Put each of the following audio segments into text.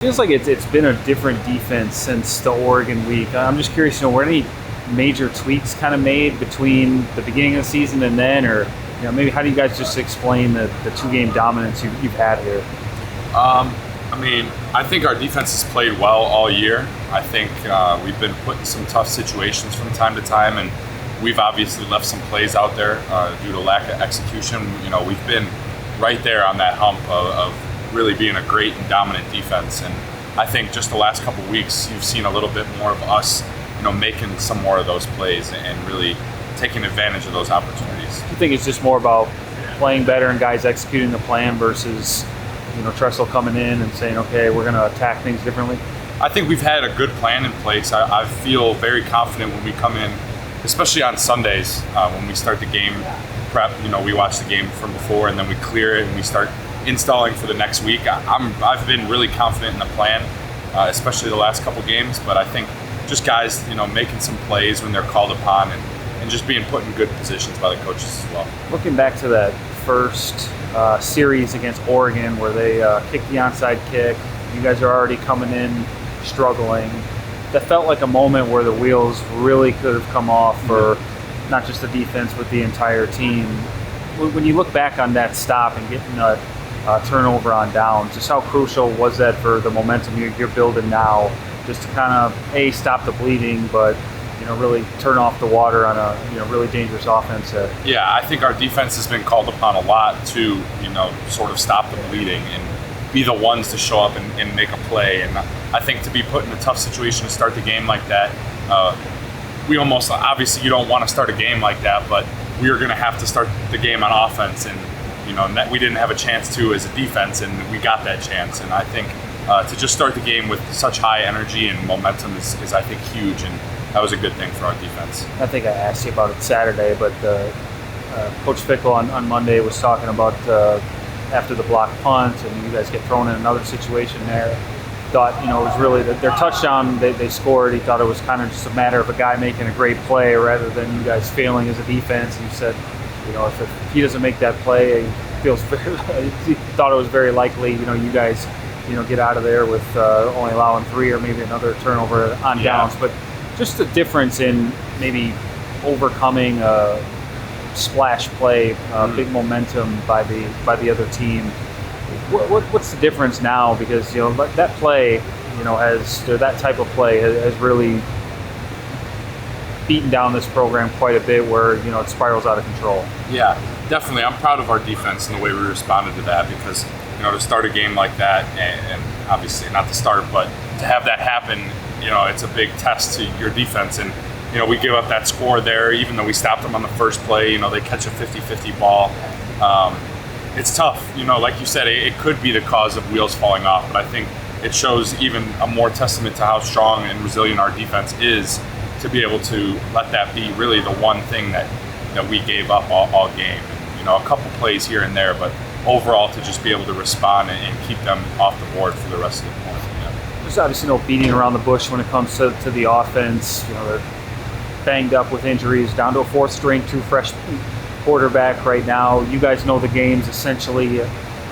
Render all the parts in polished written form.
Feels like it's been a different defense since the Oregon week. I'm just curious, were any major tweaks kind of made between the beginning of the season and then, or maybe how do you guys just explain the two-game dominance you've had here? I think our defense has played well all year. I think we've been put in some tough situations from time to time, and we've obviously left some plays out there due to lack of execution. We've been right there on that hump of really being a great and dominant defense. And I think just the last couple of weeks, you've seen a little bit more of us, making some more of those plays and really taking advantage of those opportunities. You think it's just more about playing better and guys executing the plan versus, Tressel coming in and saying, okay, we're going to attack things differently? I think we've had a good plan in place. I feel very confident when we come in, especially on Sundays, when we start the game prep. We watch the game from before and then we clear it and we start installing for the next week. I've been really confident in the plan, especially the last couple games. But I think just guys, making some plays when they're called upon and just being put in good positions by the coaches as well. Looking back to that first series against Oregon where they kicked the onside kick, you guys are already coming in struggling. That felt like a moment where the wheels really could have come off for not just the defense but the entire team. When you look back on that stop and getting a turnover on downs, just how crucial was that for the momentum you're building now, just to kind of stop the bleeding, but really turn off the water on a really dangerous offense there? Yeah, I think our defense has been called upon a lot to sort of stop the bleeding and be the ones to show up and make a play. And I think to be put in a tough situation to start the game like that, we almost, obviously you don't want to start a game like that, but we are going to have to start the game on offense, and that we didn't have a chance to as a defense, and we got that chance. And I think to just start the game with such high energy and momentum is I think huge, and that was a good thing for our defense. I think I asked you about it Saturday, but Coach Fickle on Monday was talking about after the block punt, and you guys get thrown in another situation there. Thought it was really their touchdown they scored. He thought it was kind of just a matter of a guy making a great play rather than you guys failing as a defense. And he said, if he doesn't make that play, he thought it was very likely, you guys, get out of there with only allowing 3 or maybe another turnover on downs. But just the difference in maybe overcoming a splash play, big momentum by the other team. What's the difference now? Because that play, that type of play has really beaten down this program quite a bit, where it spirals out of control. Yeah, definitely. I'm proud of our defense and the way we responded to that, because to start a game like that, and obviously not to start, but to have that happen, it's a big test to your defense. And we give up that score there, even though we stopped them on the first play. They catch a 50-50 ball. It's tough. Like you said, it could be the cause of wheels falling off, but I think it shows even a more testament to how strong and resilient our defense is, to be able to let that be really the one thing that we gave up all game. And, a couple plays here and there, but overall to just be able to respond and keep them off the board for the rest of the point. There's obviously no beating around the bush when it comes to the offense. They're banged up with injuries, down to a fourth string, 2 fresh quarterback right now. You guys know the game's essentially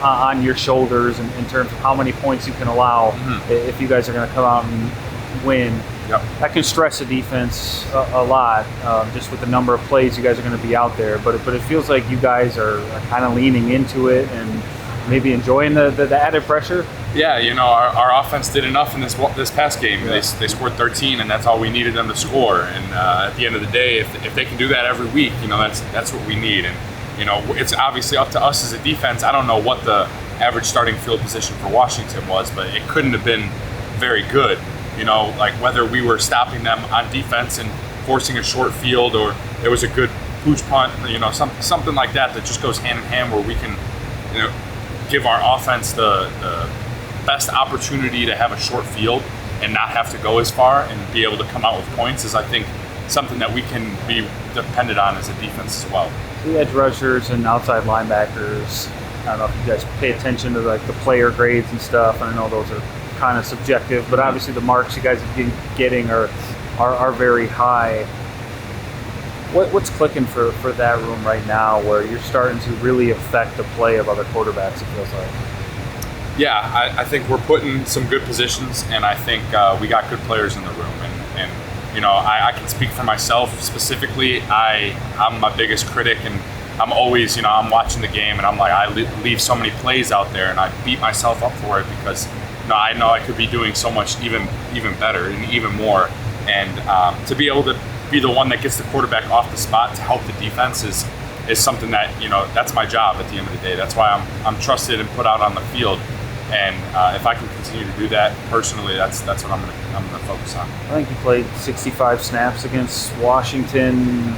on your shoulders in terms of how many points you can allow if you guys are going to come out and win. Yep. That can stress the defense a lot, just with the number of plays you guys are going to be out there. But it feels like you guys are kind of leaning into it and maybe enjoying the added pressure. Yeah, our offense did enough in this past game. Yeah. They scored 13, and that's all we needed them to score. And at the end of the day, if they can do that every week, that's what we need. And it's obviously up to us as a defense. I don't know what the average starting field position for Washington was, but it couldn't have been very good. Like whether we were stopping them on defense and forcing a short field, or there was a good pooch punt, something like that just goes hand in hand, where we can, give our offense the best opportunity to have a short field and not have to go as far and be able to come out with points, is I think something that we can be dependent on as a defense as well. The edge rushers and outside linebackers, I don't know if you guys pay attention to the player grades and stuff. I know those are kind of subjective, but obviously the marks you guys are getting are very high. What's clicking for that room right now, where you're starting to really affect the play of other quarterbacks, it feels like? Yeah, I think we're put in some good positions, and I think we got good players in the room. And I can speak for myself specifically. I'm my biggest critic, and I'm always, I'm watching the game, and I'm like, I leave so many plays out there, and I beat myself up for it because I know I could be doing so much even better and even more. And to be able to be the one that gets the quarterback off the spot to help the defense is something that, that's my job at the end of the day. That's why I'm trusted and put out on the field. And if I can continue to do that personally, that's what I'm gonna focus on. I think you played 65 snaps against Washington.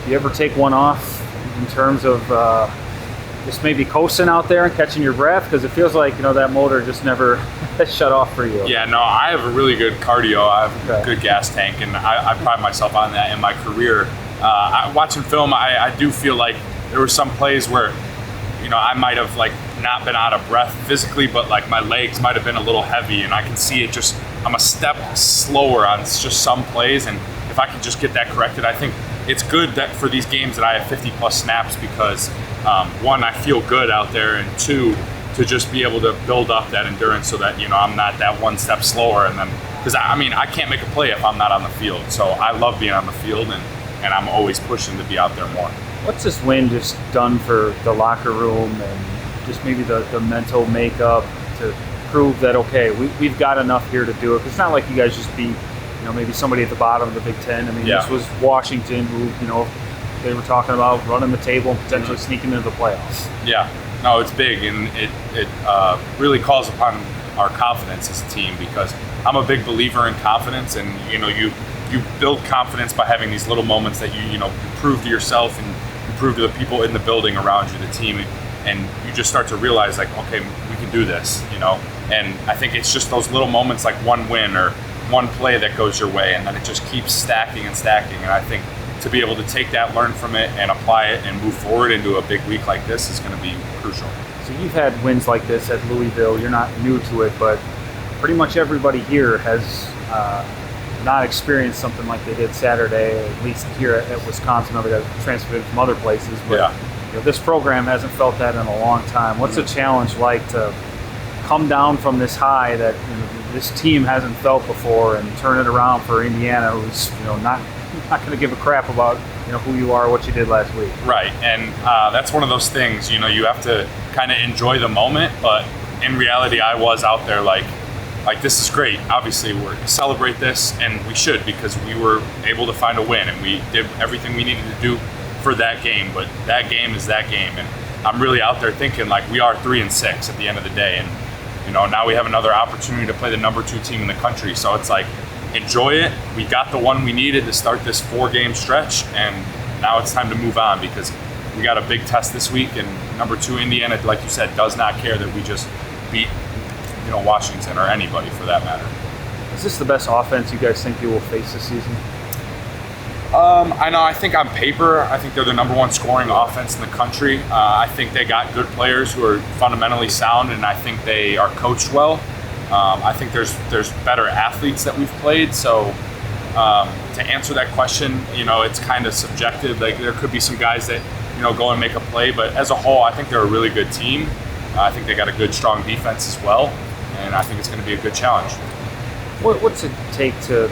Do you ever take one off in terms of just maybe coasting out there and catching your breath? Because it feels like that motor just never shut off for you. Yeah, no, I have a really good cardio. I have a good gas tank, and I pride myself on that in my career. Watching film, I do feel like there were some plays where I might have not been out of breath physically, but my legs might have been a little heavy, and I can see it just, I'm a step slower on just some plays, and if I can just get that corrected, I think it's good that for these games that I have 50 plus snaps because one, I feel good out there, and two, to just be able to build up that endurance so that I'm not that one step slower, and then because I can't make a play if I'm not on the field, so I love being on the field, and I'm always pushing to be out there more. What's this win just done for the locker room and just maybe the mental makeup to prove that, okay, we've got enough here to do it? Because it's not like you guys just beat, maybe somebody at the bottom of the Big Ten. I mean, This was Washington who, they were talking about running the table and potentially sneaking into the playoffs. Yeah, no, it's big, and it really calls upon our confidence as a team because I'm a big believer in confidence, and, you build confidence by having these little moments that you prove to yourself and you prove to the people in the building around you, the team, and you just start to realize okay, we can do this, and I think it's just those little moments like one win or one play that goes your way, and then it just keeps stacking and stacking, and I think to be able to take that, learn from it, and apply it and move forward into a big week like this is going to be crucial. So you've had wins like this at Louisville. You're not new to it, but pretty much everybody here has not experienced something like they did Saturday, at least here at Wisconsin. Other guys transferred from other places, but this program hasn't felt that in a long time. What's the challenge like to come down from this high that this team hasn't felt before and turn it around for Indiana, who's not going to give a crap about who you are, what you did last week? Right, and that's one of those things. You have to kind of enjoy the moment, but in reality, I was out there like this is great. Obviously, we're celebrate this, and we should because we were able to find a win, and we did everything we needed to do for that game. But that game is that game, and I'm really out there thinking we are 3-6 at the end of the day, and now we have another opportunity to play the number 2 team in the country. So it's enjoy it. We got the one we needed to start this 4-game stretch, and now it's time to move on because we got a big test this week, and number 2 Indiana, like you said, does not care that we just beat Washington or anybody for that matter. Is this the best offense you guys think you will face this season? I know. I think on paper, I think they're the number 1 scoring offense in the country. I think they got good players who are fundamentally sound, and I think they are coached well. I think there's better athletes that we've played. So to answer that question, it's kind of subjective. There could be some guys that go and make a play, but as a whole, I think they're a really good team. I think they got a good, strong defense as well, and I think it's going to be a good challenge. What's it take to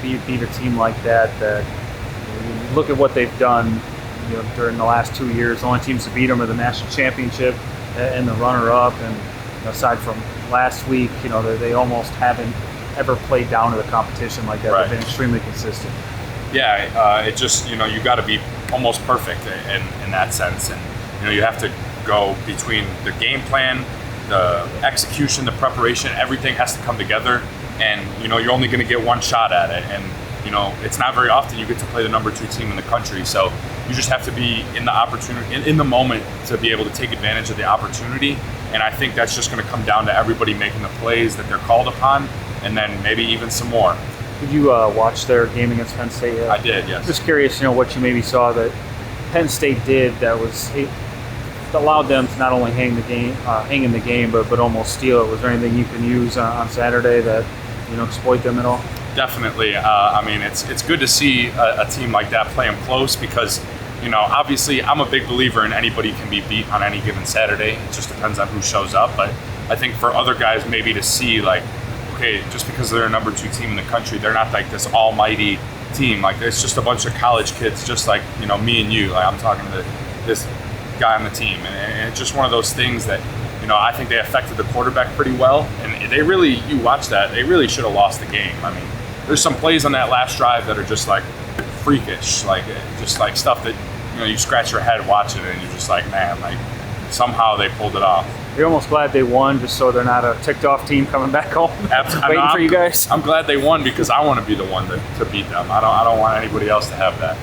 beat a team like that? That you look at what they've done during the last 2 years. The only teams to beat them are the national championship and the runner-up, and aside from last week, they almost haven't ever played down to the competition like that. Right. They've been extremely consistent. Yeah, it just you got to be almost perfect in that sense, and you have to go between the game plan, the execution, the preparation. Everything has to come together, and you're only going to get one shot at it, and it's not very often you get to play the number 2 team in the country. So you just have to be in the opportunity, in the moment, to be able to take advantage of the opportunity. And I think that's just going to come down to everybody making the plays that they're called upon, and then maybe even some more. Did you watch their game against Penn State yet? I did, yes. Just curious, what you maybe saw that Penn State did that allowed them to not only hang in the game, but almost steal it. Was there anything you can use on Saturday that exploit them at all? Definitely. It's good to see a team like that play them close because obviously I'm a big believer in anybody can be beat on any given Saturday. It just depends on who shows up. But I think for other guys maybe to see like, okay, just because they're a number 2 team in the country, they're not like this almighty team. Like it's just a bunch of college kids, just like, me and you. Like I'm talking to this guy on the team, and it's just one of those things that, I think they affected the quarterback pretty well. And they really, you watch that, they really should have lost the game. I mean, there's some plays on that last drive that are just like freakish, like just like stuff that, you scratch your head watching it and you're just like, man, like somehow they pulled it off. You're almost glad they won, just so they're not a ticked off team coming back home. Absolutely. Waiting for you guys. I'm glad they won because I want to be the one to beat them. I don't want anybody else to have that.